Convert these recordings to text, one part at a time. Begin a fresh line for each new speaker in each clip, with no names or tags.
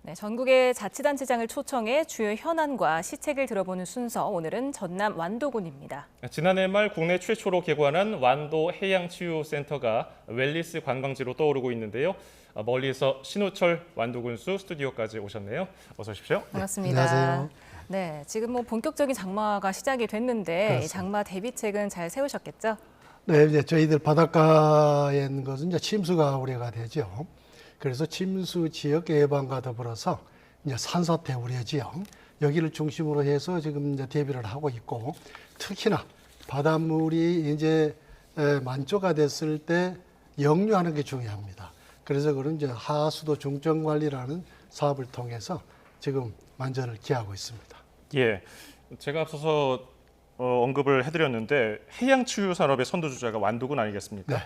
네, 전국의 자치단체장을 초청해 주요 현안과 시책을 들어보는 순서, 오늘은 전남 완도군입니다.
지난해 말 국내 최초로 개관한 완도 해양치유센터가 웰니스 관광지로 떠오르고 있는데요. 멀리서 신우철 완도군수 스튜디오까지 오셨네요. 어서 오십시오.
반갑습니다.
안녕하세요.
네, 지금 본격적인 장마가 시작이 됐는데
그렇습니다.
이 장마 대비책은 잘 세우셨겠죠?
네, 이제 저희들 바닷가에 있는 것은 이제 침수가 우려가 되죠. 그래서 침수 지역 예방과 더불어서 이제 산사태 우려 지역 여기를 중심으로 해서 지금 이제 대비를 하고 있고, 특히나 바닷물이 이제 만조가 됐을 때 역류하는 게 중요합니다. 그래서 그런 이제 하수도 중점 관리라는 사업을 통해서 지금 만전을 기하고 있습니다.
예, 제가 앞서서 언급을 해드렸는데 해양치유 산업의 선두주자가 완도군 아니겠습니까?
네.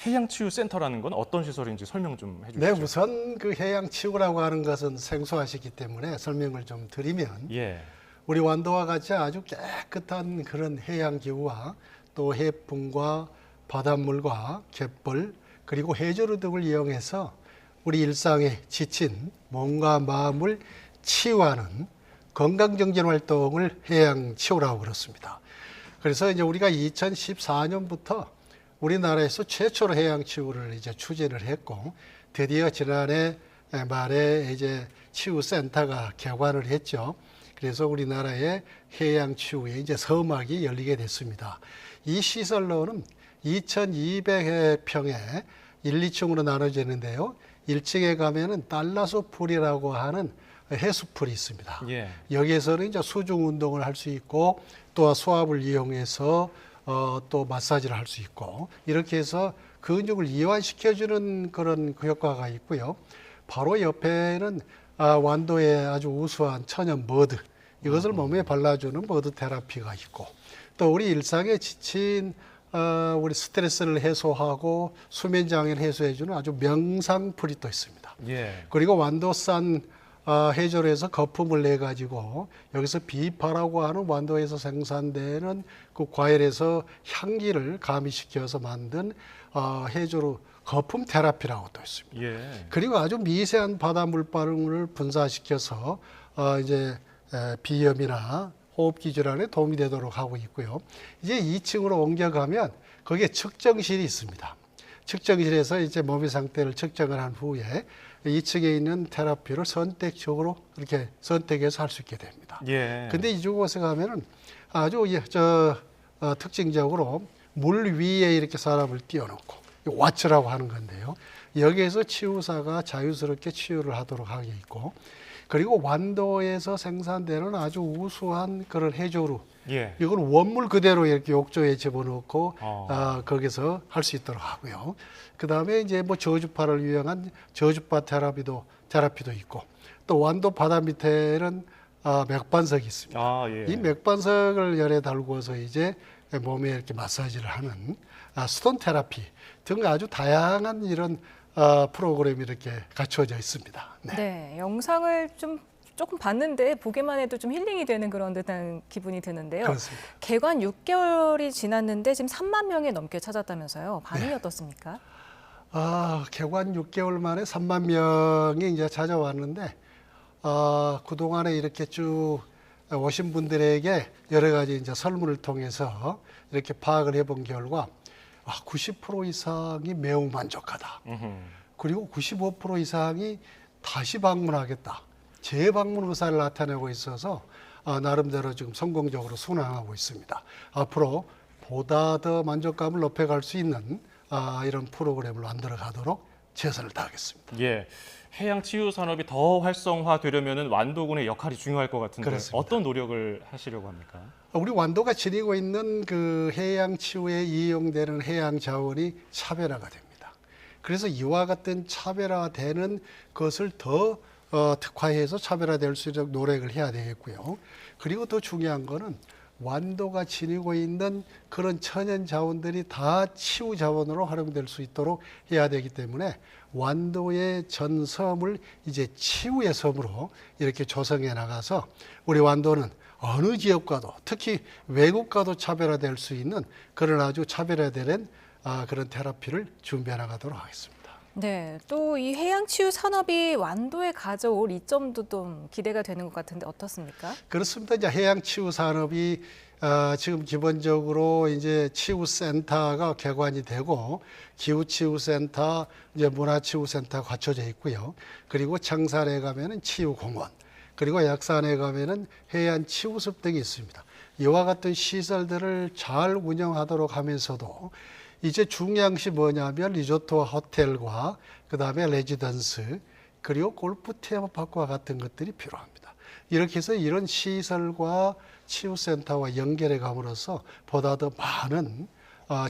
해양치유센터라는 건 어떤 시설인지 설명 좀 해주시죠.
네, 우선 그 해양치유라고 하는 것은 생소하시기 때문에 설명을 좀 드리면,
예,
우리 완도와 같이 아주 깨끗한 그런 해양 기후와 또 해풍과 바닷물과 갯벌 그리고 해조류 등을 이용해서 우리 일상에 지친 몸과 마음을 치유하는 건강정진 활동을 해양치유라고 그렇습니다. 그래서 이제 우리가 2014년부터 우리나라에서 최초로 해양치유를 이제 추진을 했고, 드디어 지난해 말에 이제 치유센터가 개관을 했죠. 그래서 우리나라의 해양치유의 이제 서막이 열리게 됐습니다. 이 시설로는 2,200평에 1, 2층으로 나눠지는데요. 1층에 가면은 달라소풀이라고 하는 해수풀이 있습니다.
예.
여기에서는 이제 수중 운동을 할 수 있고, 또 수압을 이용해서 또 마사지를 할 수 있고, 이렇게 해서 근육을 이완시켜주는 그런 그 효과가 있고요. 바로 옆에는 완도의 아주 우수한 천연 머드, 이것을 몸에 발라주는 머드 테라피가 있고, 또 우리 일상에 지친 우리 스트레스를 해소하고 수면 장애를 해소해주는 아주 명상풀이 또 있습니다.
예.
그리고 완도산 해조류에서 거품을 내 가지고 여기서 비파라고 하는 완도에서 생산되는 그 과일에서 향기를 가미시켜서 만든 해조류 거품 테라피라고 또 있습니다.
예.
그리고 아주 미세한 바다 물방울을 분사시켜서 이제 비염이나 호흡기 질환에 도움이 되도록 하고 있고요. 이제 2층으로 옮겨가면 거기에 측정실이 있습니다. 측정실에서 이제 몸의 상태를 측정을 한 후에 2층에 있는 테라피를 선택적으로 이렇게 선택해서 할 수 있게 됩니다.
예.
근데 이쪽에 가면은 아주 특징적으로 물 위에 이렇게 사람을 띄워놓고, 와츠라고 하는 건데요. 여기에서 치유사가 자유스럽게 치유를 하도록 하게 있고, 그리고 완도에서 생산되는 아주 우수한 그런 해조류,
예.
이걸 원물 그대로 이렇게 욕조에 집어넣고 거기서 할 수 있도록 하고요. 그 다음에 이제 뭐 저주파를 유용한 저주파 테라피도 있고, 또 완도 바다 밑에는 맥반석이 있습니다.
예.
이 맥반석을 열에 달구어서 이제 몸에 이렇게 마사지를 하는 스톤 테라피 등 아주 다양한 이런 프로그램이 이렇게 갖춰져 있습니다. 네.
네, 영상을 조금 봤는데 보기만 해도 좀 힐링이 되는 그런 듯한 기분이 드는데요.
그렇습니다.
개관 6개월이 지났는데 지금 3만 명이 넘게 찾았다면서요. 반응이 어떻습니까?
개관 6개월 만에 3만 명이 이제 찾아왔는데, 그동안에 이렇게 쭉 오신 분들에게 여러 가지 이제 설문을 통해서 이렇게 파악을 해본 결과 90% 이상이 매우 만족하다. 그리고 95% 이상이 다시 방문하겠다. 재방문 의사를 나타내고 있어서 나름대로 지금 성공적으로 순항하고 있습니다. 앞으로 보다 더 만족감을 높여갈 수 있는 이런 프로그램을 만들어 가도록 최선을 다하겠습니다.
예. 해양치유 산업이 더 활성화되려면 완도군의 역할이 중요할 것 같은데,
그렇습니다.
어떤 노력을 하시려고 합니까?
우리 완도가 지니고 있는 그 해양 치유에 이용되는 해양 자원이 차별화가 됩니다. 그래서 이와 같은 차별화되는 것을 더 특화해서 차별화될 수 있도록 노력을 해야 되겠고요. 그리고 더 중요한 거는 완도가 지니고 있는 그런 천연 자원들이 다 치유 자원으로 활용될 수 있도록 해야 되기 때문에 완도의 전 섬을 이제 치유의 섬으로 이렇게 조성해 나가서 우리 완도는 어느 지역과도, 특히 외국과도 차별화될 수 있는 그런 아주 차별화되는 그런 테라피를 준비해 나가도록 하겠습니다.
네, 또 이 해양치유 산업이 완도에 가져올 이점도 좀 기대가 되는 것 같은데 어떻습니까?
그렇습니다. 이제 해양치유 산업이 지금 기본적으로 이제 치유센터가 개관이 되고 기후치유센터, 이제 문화치유센터가 갖춰져 있고요. 그리고 청산에 가면은 치유공원, 그리고 약산에 가면은 해안치유숲 등이 있습니다. 이와 같은 시설들을 잘 운영하도록 하면서도 이제 중요한 것이 뭐냐면 리조트와 호텔과 그다음에 레지던스 그리고 골프 테마파크와 같은 것들이 필요합니다. 이렇게 해서 이런 시설과 치유센터와 연결해 감으로써 보다 더 많은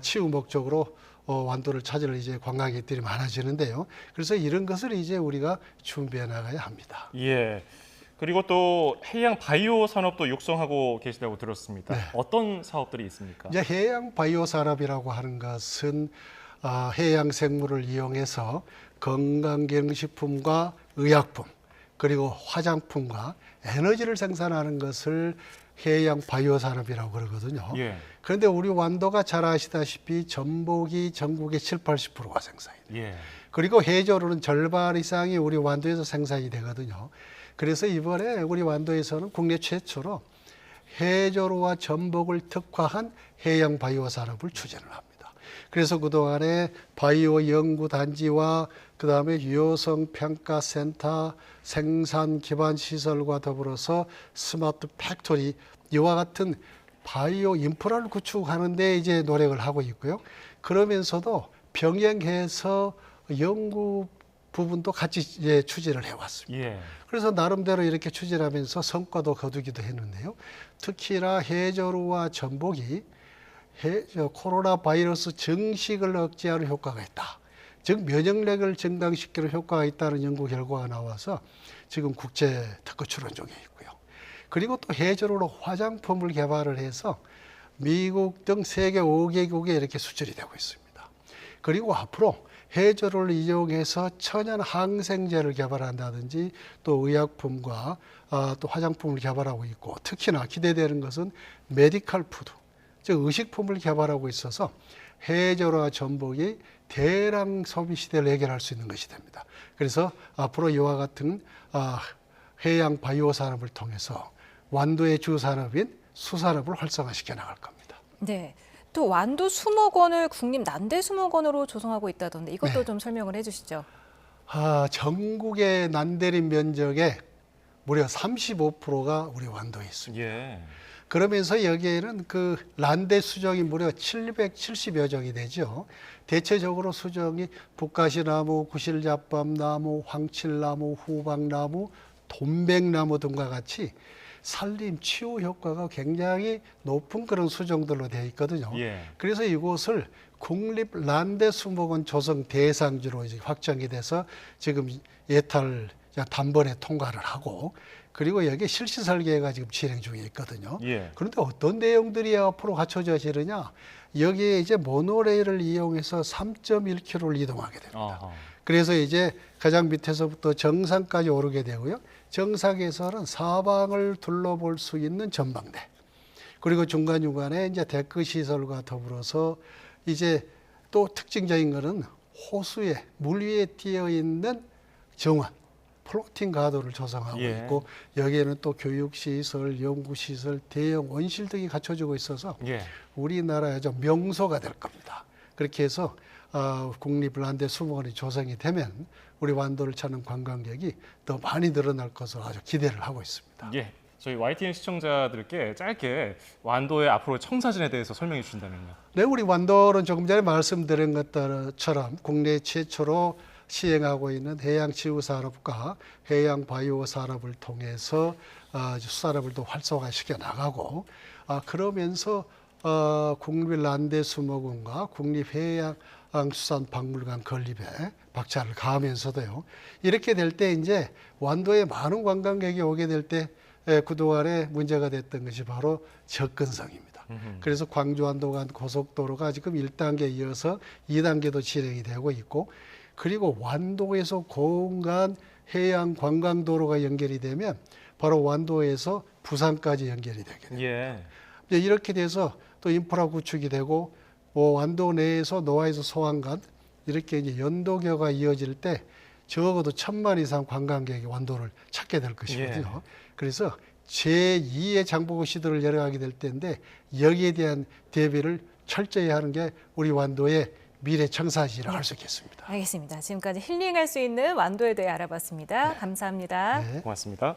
치유 목적으로 완도를 찾을 이제 관광객들이 많아지는데요. 그래서 이런 것을 이제 우리가 준비해 나가야 합니다.
예. 그리고 또 해양 바이오 산업도 육성하고 계시다고 들었습니다.
네.
어떤 사업들이 있습니까?
이제 해양 바이오 산업이라고 하는 것은 해양 생물을 이용해서 건강기능식품과 의약품 그리고 화장품과 에너지를 생산하는 것을 해양 바이오 산업이라고 그러거든요.
예.
그런데 우리 완도가 잘 아시다시피 전복이 전국의 70~80%가 생산이 돼요.
예.
그리고 해조류는 절반 이상이 우리 완도에서 생산이 되거든요. 그래서 이번에 우리 완도에서는 국내 최초로 해조류와 전복을 특화한 해양 바이오 산업을 추진을 합니다. 그래서 그동안에 바이오 연구단지와 그다음에 유효성 평가센터, 생산 기반 시설과 더불어서 스마트 팩토리 이와 같은 바이오 인프라를 구축하는 데 이제 노력을 하고 있고요. 그러면서도 병행해서 연구 부분도 같이 이제 추진을 해왔습니다.
예.
그래서 나름대로 이렇게 추진하면서 성과도 거두기도 했는데요. 특히나 해조류와 전복이 코로나 바이러스 증식을 억제하는 효과가 있다. 즉 면역력을 증강시키는 효과가 있다는 연구 결과가 나와서 지금 국제 특허 출원 중에 있고요. 그리고 또 해조류로 화장품을 개발을 해서 미국 등 세계 5개국에 이렇게 수출이 되고 있습니다. 그리고 앞으로 해조류를 이용해서 천연 항생제를 개발한다든지 또 의약품과 또 화장품을 개발하고 있고 특히나 기대되는 것은 메디컬 푸드, 즉 의식품을 개발하고 있어서 해조류와 전복이 대량 소비 시대를 해결할 수 있는 것이 됩니다. 그래서 앞으로 이와 같은 해양 바이오 산업을 통해서 완도의 주 산업인 수산업을 활성화시켜 나갈 겁니다.
네. 또 완도 수목원을 국립 난대수목원으로 조성하고 있다던데 이것도
네.
좀 설명을 해주시죠.
전국의 난대림 면적의 무려 35%가 우리 완도에 있습니다.
예.
그러면서 여기에는 그 난대 수정이 무려 770여 종이 되죠. 대체적으로 수정이 북가시나무, 구실잡밤나무, 황칠나무, 후박나무, 돈백나무 등과 같이 산림 치유 효과가 굉장히 높은 그런 수종들로 되어 있거든요.
예.
그래서 이곳을 국립 난대수목원 조성 대상지로 이제 확정이 돼서 지금 예탈 단번에 통과를 하고 그리고 여기 실시 설계가 지금 진행 중에 있거든요.
예.
그런데 어떤 내용들이 앞으로 갖춰져지느냐? 여기에 이제 모노레일을 이용해서 3.1km를 이동하게 됩니다.
어허.
그래서 이제 가장 밑에서부터 정상까지 오르게 되고요. 정상에서는 사방을 둘러볼 수 있는 전망대. 그리고 중간중간에 이제 데크 시설과 더불어서 이제 또 특징적인 거는 호수에 물 위에 띄어 있는 정원, 플로팅 가도를 조성하고
예.
있고 여기에는 또 교육시설, 연구시설, 대형 원실 등이 갖춰지고 있어서
예.
우리나라의 좀 명소가 될 겁니다. 그렇게 해서 국립난대수목원이 조성이 되면 우리 완도를 찾는 관광객이 더 많이 늘어날 것으로 아주 기대를 하고 있습니다.
예. 저희 YTN 시청자들께 짧게 완도의 앞으로 청사진에 대해서 설명해 주신다면요.
네, 우리 완도는 조금 전에 말씀드린 것처럼 국내 최초로 시행하고 있는 해양치유산업과 해양바이오산업을 통해서 수산업을 더 활성화시켜 나가고 그러면서 국립난대수목원과 국립해양수산박물관 건립에 박차를 가하면서도요. 이렇게 될 때 이제 완도에 많은 관광객이 오게 될 때 그동안에 문제가 됐던 것이 바로 접근성입니다. 그래서 광주 완도 간 고속도로가 지금 1단계 이어서 2단계도 진행이 되고 있고 그리고 완도에서 공간 해양 관광도로가 연결이 되면 바로 완도에서 부산까지 연결이 되게 됩니다.
예.
이렇게 돼서 또 인프라 구축이 되고 완도 내에서 노화에서 소환간 이렇게 이제 연도교가 이어질 때 적어도 1,000만 이상 관광객이 완도를 찾게 될 것이거든요. 그래서 제2의 장보고 시도를 열어가게 될 때인데 여기에 대한 대비를 철저히 하는 게 우리 완도의 미래 청사지라 할 수 있겠습니다.
알겠습니다. 지금까지 힐링할 수 있는 완도에 대해 알아봤습니다. 감사합니다.
네.
고맙습니다.